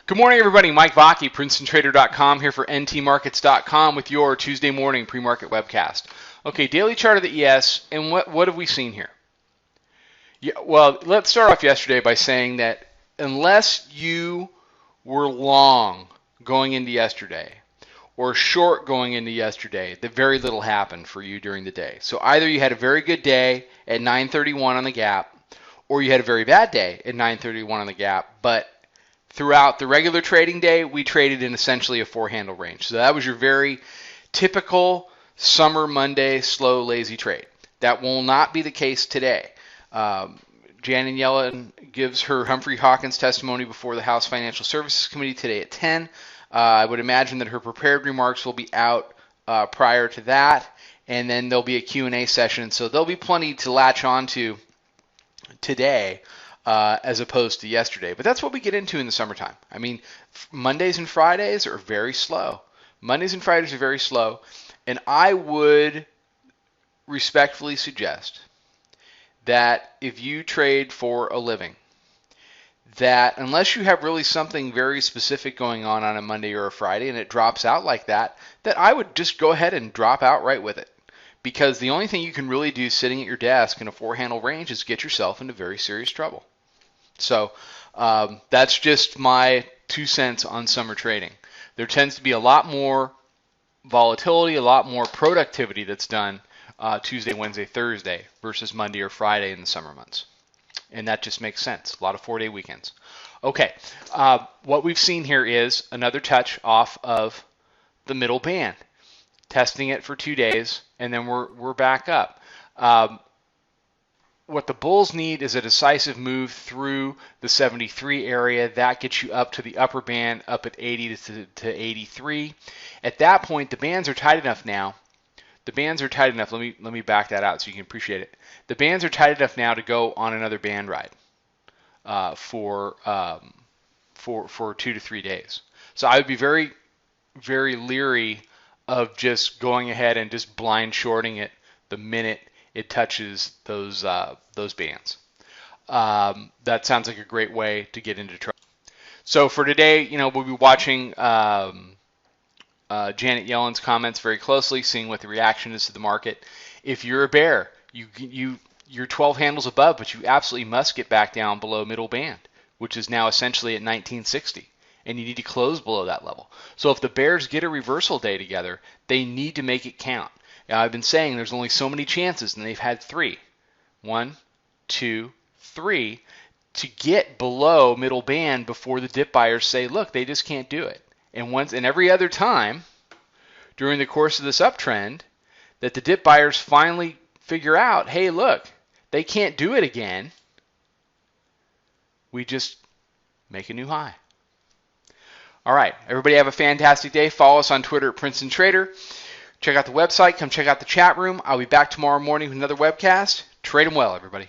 Good morning, everybody. Mike Vaki, Princetontrader.com, here for ntmarkets.com with your Tuesday morning pre-market webcast. Okay, daily chart of the ES, and what have we seen here? Yeah, well, let's start off yesterday by saying that unless you were long going into yesterday or short going into yesterday, that very little happened for you during the day. So either you had a very good day at 931 on the gap, or you had a very bad day at 931 on the gap, but throughout the regular trading day, we traded in essentially a four-handle range. So that was your very typical summer Monday slow, lazy trade. That will not be the case today. Janet Yellen gives her Humphrey Hawkins testimony before the House Financial Services Committee today at 10. I would imagine that her prepared remarks will be out prior to that, and then there'll be a Q&A session. So there'll be plenty to latch on to today. As opposed to yesterday. But that's what we get into in the summertime. I mean, Mondays and Fridays are very slow. Mondays and Fridays are very slow. And I would respectfully suggest that if you trade for a living, that unless you have really something very specific going on a Monday or a Friday and it drops out like that, that I would just go ahead and drop out right with it. Because the only thing you can really do sitting at your desk in a four-handle range is get yourself into very serious trouble. So that's just my 2 cents on summer trading. There tends to be a lot more volatility, a lot more productivity that's done Tuesday, Wednesday, Thursday versus Monday or Friday in the summer months. And that just makes sense. A lot of 4-day weekends. Okay, what we've seen here is another touch off of the middle band. Testing it for 2 days, and then we're back up. What the bulls need is a decisive move through the 73 area. That gets you up to the upper band, up at 80 to 83. At that point, the bands are tight enough now. The bands are tight enough. Let me back that out so you can appreciate it. The bands are tight enough now to go on another band ride for 2 to 3 days. So I would be very, very leery of just going ahead and just blind shorting it the minute it touches those bands. That sounds like a great way to get into trouble. So for today, we'll be watching Janet Yellen's comments very closely, seeing what the reaction is to the market. If you're a bear, you're 12 handles above, but you absolutely must get back down below middle band, which is now essentially at 1960. And you need to close below that level. So if the bears get a reversal day together, they need to make it count. Now, I've been saying there's only so many chances, and they've had 3. 1, 2, 3 to get below middle band before the dip buyers say, look, they just can't do it. And every other time during the course of this uptrend that the dip buyers finally figure out, hey, look, they can't do it again, we just make a new high. All right, everybody have a fantastic day. Follow us on Twitter at Princeton Trader. Check out the website. Come check out the chat room. I'll be back tomorrow morning with another webcast. Trade them well, everybody.